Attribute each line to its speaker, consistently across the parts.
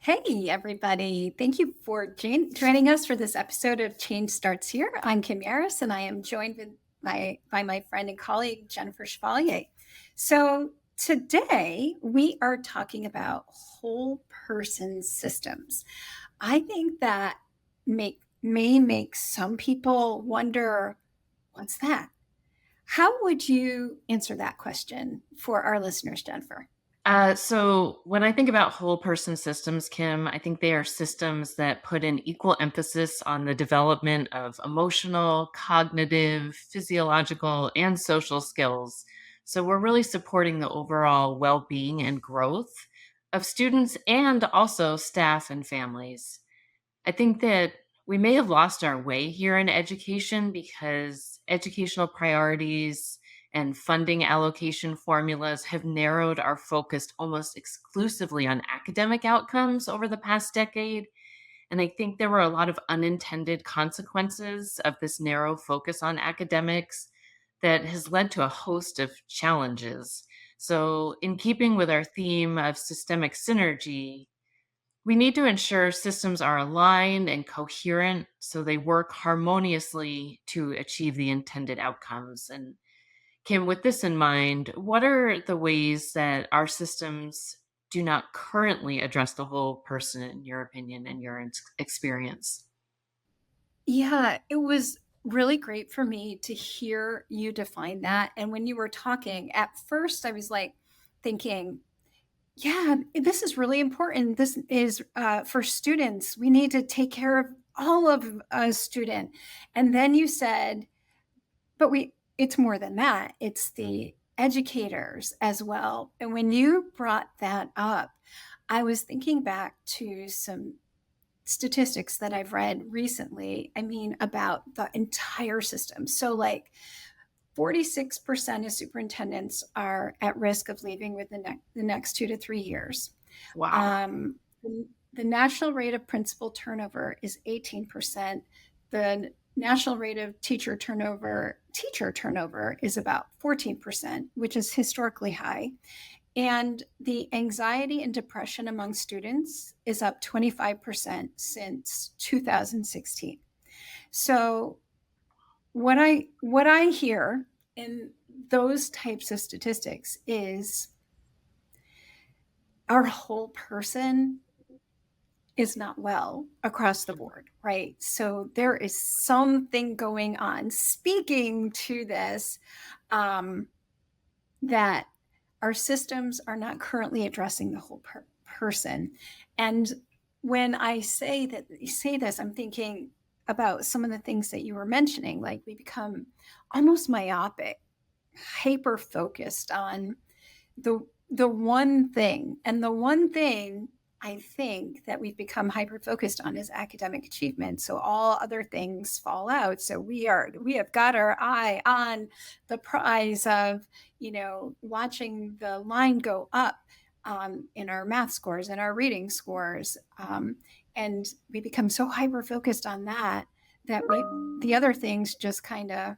Speaker 1: Hey, everybody. Thank you for joining us for this episode of Change Starts Here. I'm Kim Yaris, and I am joined by my friend and colleague, Jennifer Chevalier. So today we are talking about whole person systems. I think that may make some people wonder, what's that? How would you answer that question for our listeners, Jennifer?
Speaker 2: So when I think about whole person systems, Kim, I think they are systems that put an equal emphasis on the development of emotional, cognitive, physiological, and social skills. So we're really supporting the overall well being and growth of students and also staff and families. I think that we may have lost our way here in education because educational priorities and funding allocation formulas have narrowed our focus almost exclusively on academic outcomes over the past decade. And I think there were a lot of unintended consequences of this narrow focus on academics that has led to a host of challenges. So, in keeping with our theme of systemic synergy, we need to ensure systems are aligned and coherent so they work harmoniously to achieve the intended outcomes. And Kim, with this in mind, what are the ways that our systems do not currently address the whole person, in your opinion and your experience?
Speaker 1: Yeah, it was really great for me to hear you define that. And when you were talking, at first I was like thinking, yeah, this is really important. This is for students. We need to take care of all of a student. And then you said, but it's more than that. It's the educators as well. And when you brought that up, I was thinking back to some statistics that I've read recently, I mean, about the entire system. So, like, 46% of superintendents are at risk of leaving within the next 2 to 3 years.
Speaker 2: Wow.
Speaker 1: Um, the national rate of principal turnover is 18%. The national rate of teacher turnover is about 14%, which is historically high. And the anxiety and depression among students is up 25% since 2016. So what I hear in those types of statistics is our whole person is not well across the board, right? So there is something going on. Speaking to this, that our systems are not currently addressing the whole person. And when I say that you say this, I'm thinking about some of the things that you were mentioning, like we become almost myopic, hyper focused on the one thing. And the one thing I think that we've become hyper focused on is academic achievement. So all other things fall out. So we have got our eye on the prize of, watching the line go up in our math scores and our reading scores. And we become so hyper focused on that the other things just kind of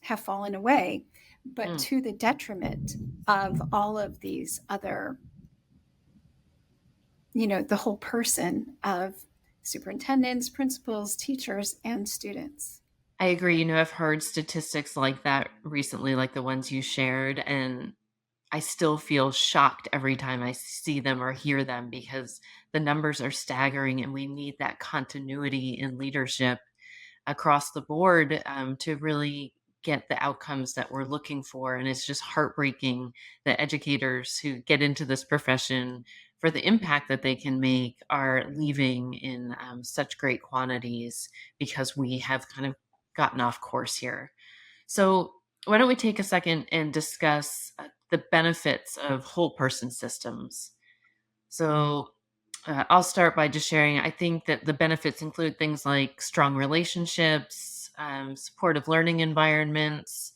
Speaker 1: have fallen away, but
Speaker 2: Mm.
Speaker 1: to the detriment of all of these other, the whole person of superintendents, principals, teachers, and students.
Speaker 2: I agree. I've heard statistics like that recently, like the ones you shared, and I still feel shocked every time I see them or hear them because the numbers are staggering and we need that continuity in leadership across the board to really get the outcomes that we're looking for. And it's just heartbreaking that educators who get into this profession for the impact that they can make are leaving in such great quantities because we have kind of gotten off course here. So, why don't we take a second and discuss the benefits of whole person systems? So, I'll start by just sharing. I think that the benefits include things like strong relationships, supportive learning environments,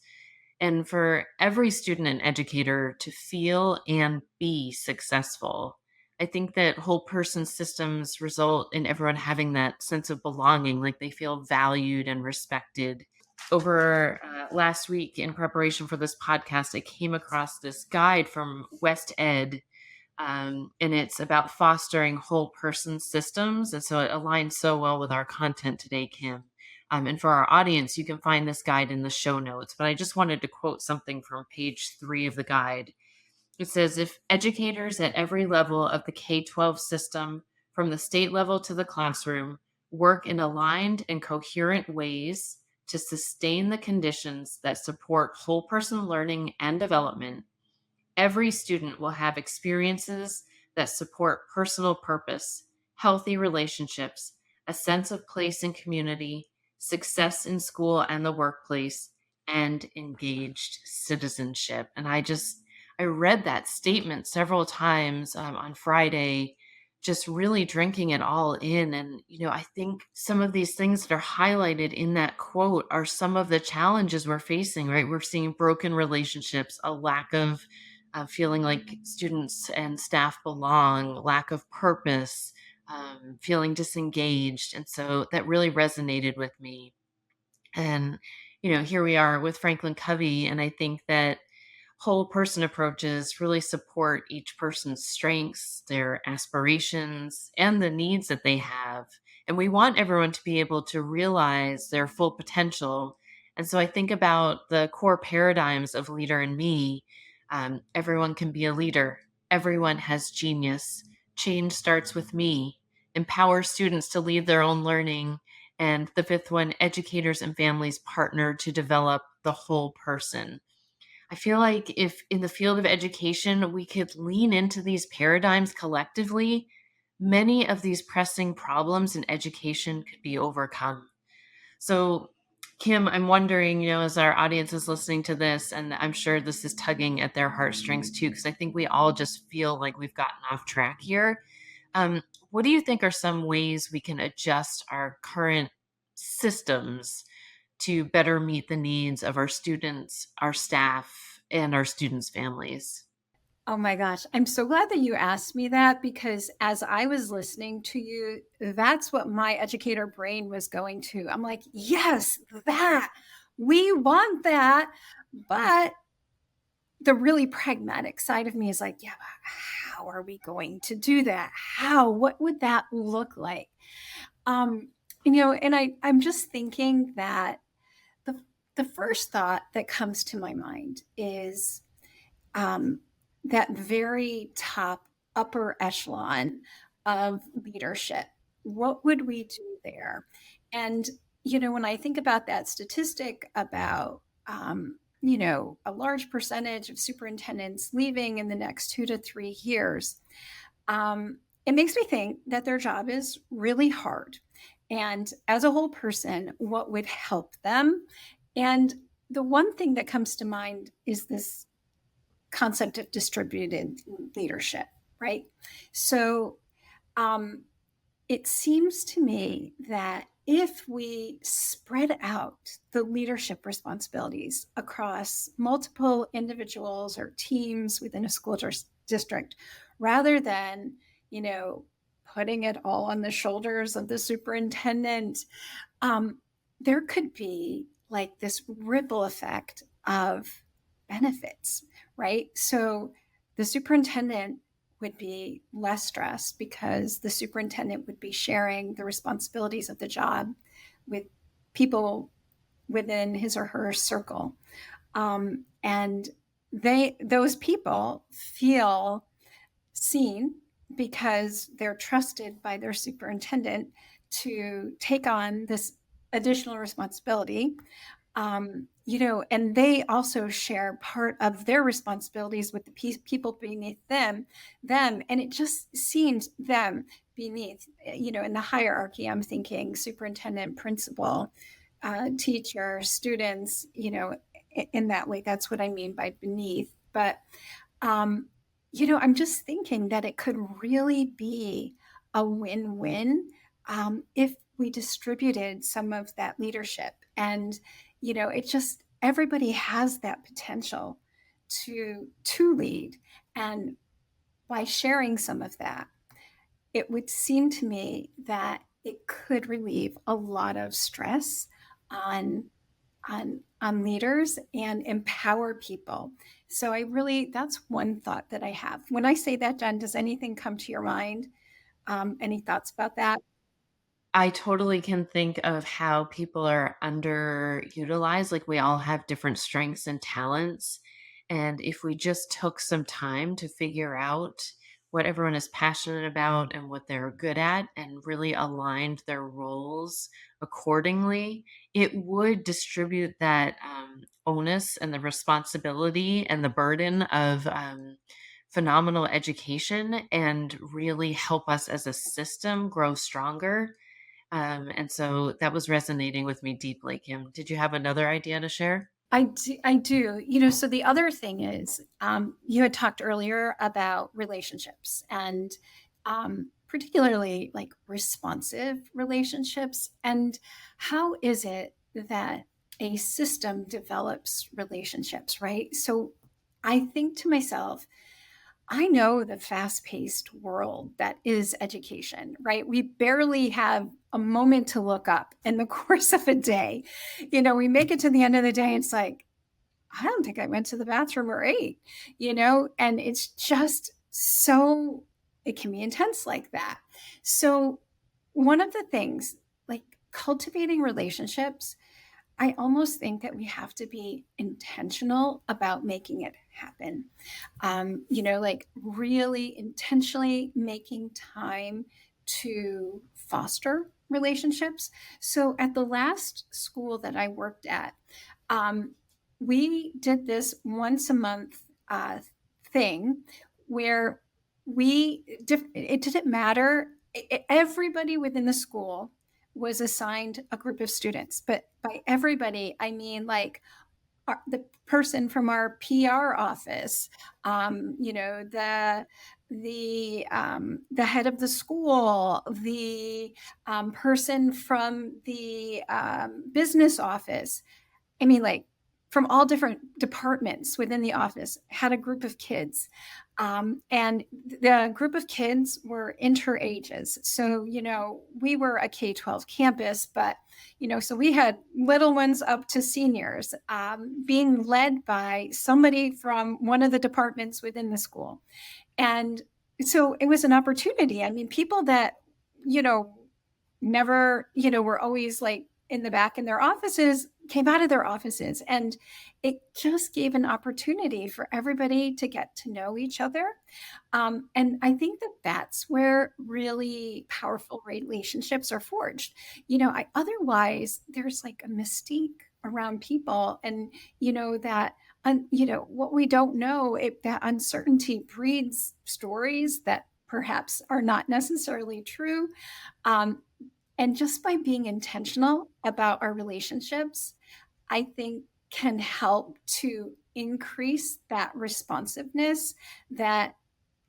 Speaker 2: and for every student and educator to feel and be successful. I think that whole person systems result in everyone having that sense of belonging, like they feel valued and respected. Over last week, in preparation for this podcast, I came across this guide from West Ed And it's about fostering whole person systems. And so it aligns so well with our content today, Kim. And for our audience, you can find this guide in the show notes. But I just wanted to quote something from page 3 of the guide. It says, if educators at every level of the K 12 system, from the state level to the classroom, work in aligned and coherent ways to sustain the conditions that support whole person learning and development, every student will have experiences that support personal purpose, healthy relationships, a sense of place and community, success in school and the workplace, and engaged citizenship. And I read that statement several times on Friday, just really drinking it all in. And, I think some of these things that are highlighted in that quote are some of the challenges we're facing, right? We're seeing broken relationships, a lack of feeling like students and staff belong, lack of purpose, feeling disengaged. And so that really resonated with me. And, here we are with Franklin Covey. And I think that whole person approaches really support each person's strengths, their aspirations, and the needs that they have. And we want everyone to be able to realize their full potential. And so I think about the core paradigms of Leader in Me. Everyone can be a leader, everyone has genius. Change starts with me. Empower students to lead their own learning. And the fifth one, educators and families partner to develop the whole person. I feel like if in the field of education we could lean into these paradigms collectively, many of these pressing problems in education could be overcome. So, Kim, I'm wondering, as our audience is listening to this, and I'm sure this is tugging at their heartstrings too, because I think we all just feel like we've gotten off track here. Um, what do you think are some ways we can adjust our current systems to better meet the needs of our students, our staff, and our students' families?
Speaker 1: Oh my gosh. I'm so glad that you asked me that because as I was listening to you, that's what my educator brain was going to. I'm like, yes, that. We want that. But the really pragmatic side of me is like, yeah, but how are we going to do that? How? What would that look like? Um, and I'm just thinking that the the first thought that comes to my mind is um, that very top upper echelon of leadership. What would we do there? And, when I think about that statistic about, a large percentage of superintendents leaving in the next 2 to 3 years, it makes me think that their job is really hard. And as a whole person, what would help them? And the one thing that comes to mind is this concept of distributed leadership, right? So um, it seems to me that if we spread out the leadership responsibilities across multiple individuals or teams within a school district, rather than, you know, putting it all on the shoulders of the superintendent, um, there could be like this ripple effect of benefits, right? So the superintendent would be less stressed because the superintendent would be sharing the responsibilities of the job with people within his or her circle. And those people feel seen because they're trusted by their superintendent to take on this additional responsibility. And they also share part of their responsibilities with the people beneath them, and it just seems them beneath, in the hierarchy. I'm thinking superintendent, principal, teacher, students, in that way. That's what I mean by beneath. But um, I'm just thinking that it could really be a win-win if we distributed some of that leadership. And, it just everybody has that potential to lead. And by sharing some of that, it would seem to me that it could relieve a lot of stress on on leaders and empower people. So that's one thought that I have. When I say that, Jen, does anything come to your mind? Any thoughts about that?
Speaker 2: I totally can think of how people are underutilized. Like we all have different strengths and talents. And if we just took some time to figure out what everyone is passionate about and what they're good at and really aligned their roles accordingly, it would distribute that onus and the responsibility and the burden of phenomenal education and really help us as a system grow stronger. And so that was resonating with me deeply, Kim. Did you have another idea to share?
Speaker 1: I do. So the other thing is, you had talked earlier about relationships and particularly like responsive relationships. And how is it that a system develops relationships, right? So I think to myself, I know the fast paced world that is education, right? We barely have a moment to look up in the course of a day. We make it to the end of the day. It's like, I don't think I went to the bathroom or ate, and it's just so, it can be intense like that. So, one of the things, like cultivating relationships, I almost think that we have to be intentional about making it happen. Like really intentionally making time to foster relationships. So at the last school that I worked at, um, we did this once a month thing where it didn't matter. Everybody within the school was assigned a group of students, but by everybody, I mean like the person from our PR office, the head of the school, the person from the business office. I mean, like from all different departments within the office, had a group of kids. And the group of kids were inter ages. So, we were a K 12 campus, but, so we had little ones up to seniors being led by somebody from one of the departments within the school. And so it was an opportunity. I mean, people that, you know, never, were always like in the back in their offices came out of their offices. And it just gave an opportunity for everybody to get to know each other. And I think that that's where really powerful relationships are forged. Otherwise, there's like a mystique around people. And, that what we don't know, that uncertainty breeds stories that perhaps are not necessarily true. Um, and just by being intentional about our relationships, I think can help to increase that responsiveness that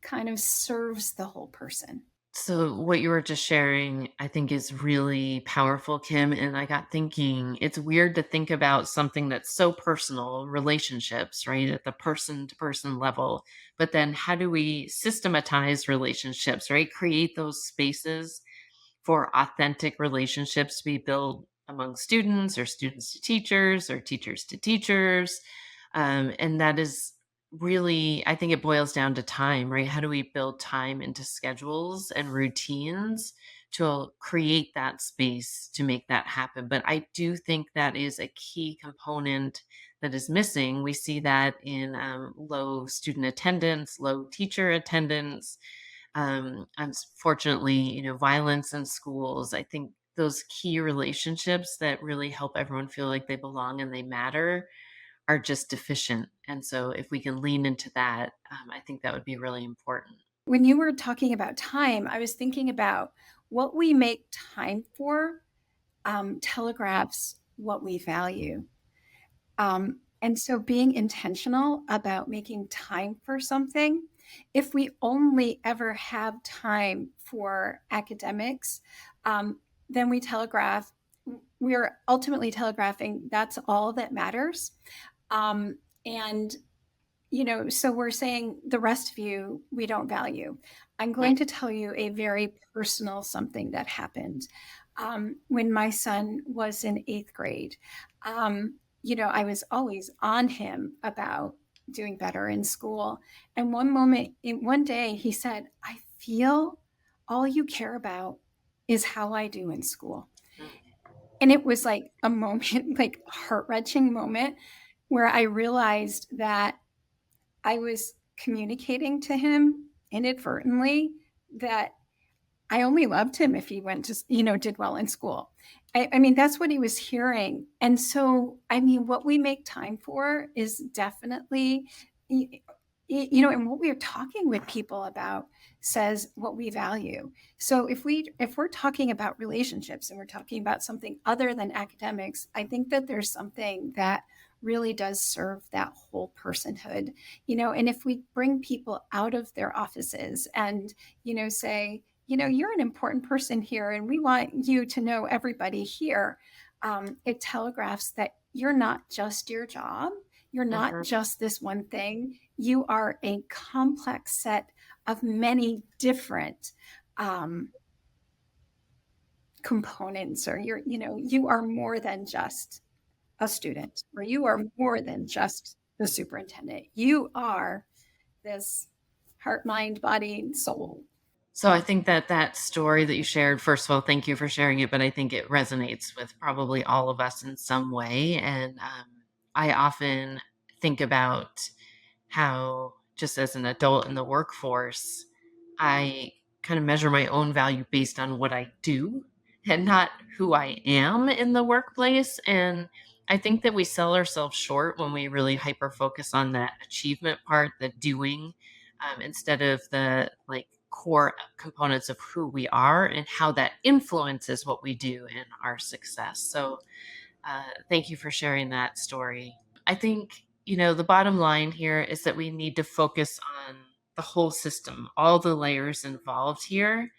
Speaker 1: kind of serves the whole person.
Speaker 2: So, what you were just sharing, I think, is really powerful, Kim. And I got thinking, it's weird to think about something that's so personal, relationships, right, at the person to person level. But then, how do we systematize relationships, right? Create those spaces for authentic relationships to be built among students or students to teachers or teachers to teachers. And that is really, I think it boils down to time, right? How do we build time into schedules and routines to create that space to make that happen? But I do think that is a key component that is missing. We see that in low student attendance, low teacher attendance, unfortunately, violence in schools. I think those key relationships that really help everyone feel like they belong and they matter are just deficient. And so, if we can lean into that, I think that would be really important.
Speaker 1: When you were talking about time, I was thinking about what we make time for telegraphs what we value. And so being intentional about making time for something, if we only ever have time for academics, then we're ultimately telegraphing that's all that matters. And so we're saying the rest of you, we don't value. I'm
Speaker 2: Right.
Speaker 1: going to tell you a very personal something that happened when my son was in eighth grade. I was always on him about doing better in school. And one day, he said, I feel all you care about is how I do in school. And it was like a moment, like heart wrenching moment, where I realized that I was communicating to him inadvertently that I only loved him if he went to, did well in school. I mean, that's what he was hearing. And so, I mean, what we make time for is definitely, and what we're talking with people about says what we value. So if we're talking about relationships and we're talking about something other than academics, I think that there's something that really does serve that whole personhood, and if we bring people out of their offices and, say, you're an important person here and we want you to know everybody here. It telegraphs that you're not just your job. You're not
Speaker 2: Mhm.
Speaker 1: just this one thing. You are a complex set of many different um, components, or you are more than just a student, or you are more than just the superintendent. You are this heart, mind, body, and soul.
Speaker 2: So I think that that story that you shared, first of all, thank you for sharing it, but I think it resonates with probably all of us in some way. And I often think about how, just as an adult in the workforce, I kind of measure my own value based on what I do and not who I am in the workplace. And I think that we sell ourselves short when we really hyper focus on that achievement part, the doing, instead of the like core components of who we are and how that influences what we do in our success. So, thank you for sharing that story. I think, the bottom line here is that we need to focus on the whole system, all the layers involved here.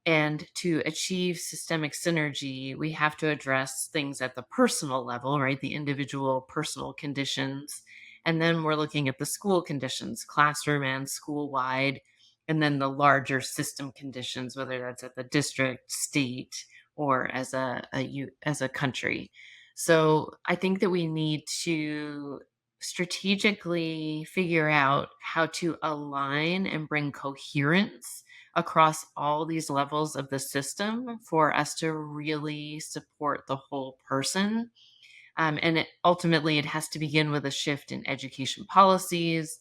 Speaker 2: And to achieve systemic synergy, we have to address things at the personal level, right? The individual personal conditions. And then we're looking at the school conditions, classroom and school wide. And then the larger system conditions, whether that's at the district, state, or as as a country. So I think that we need to strategically figure out how to align and bring coherence across all these levels of the system for us to really support the whole person. Ultimately, it has to begin with a shift in education policies,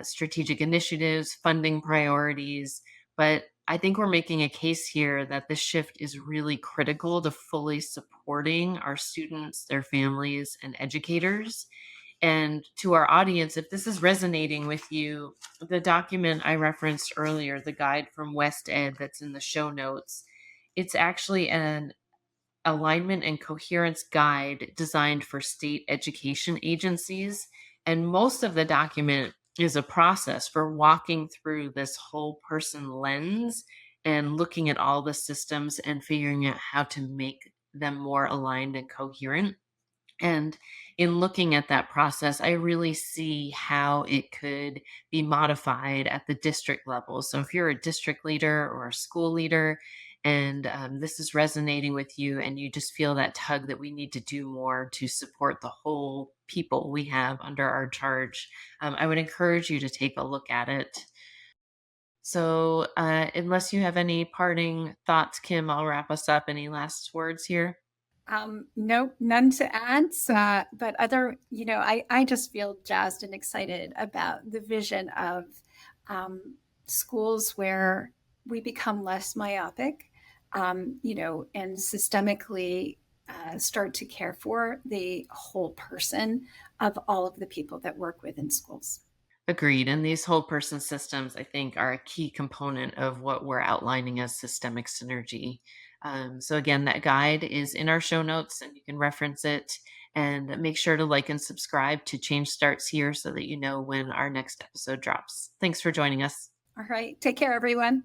Speaker 2: strategic initiatives, funding priorities. But I think we're making a case here that this shift is really critical to fully supporting our students, their families, and educators. And to our audience, if this is resonating with you, the document I referenced earlier, the guide from Ed that's in the show notes, it's actually an alignment and coherence guide designed for state education agencies. And most of the document is a process for walking through this whole person lens and looking at all the systems and figuring out how to make them more aligned and coherent. And in looking at that process, I really see how it could be modified at the district level. So, if you're a district leader or a school leader, and this is resonating with you, and you just feel that tug that we need to do more to support the whole people we have under our charge, I would encourage you to take a look at it. So, unless you have any parting thoughts, Kim, I'll wrap us up. Any last words here?
Speaker 1: No, none to add. But I just feel jazzed and excited about the vision of schools where we become less myopic, and systemically start to care for the whole person of all of the people that work within schools.
Speaker 2: Agreed. And these whole person systems, I think, are a key component of what we're outlining as systemic synergy. So, again, that guide is in our show notes and you can reference it. And make sure to like and subscribe to Change Starts Here so that you know when our next episode drops. Thanks for joining us.
Speaker 1: All right. Take care, everyone.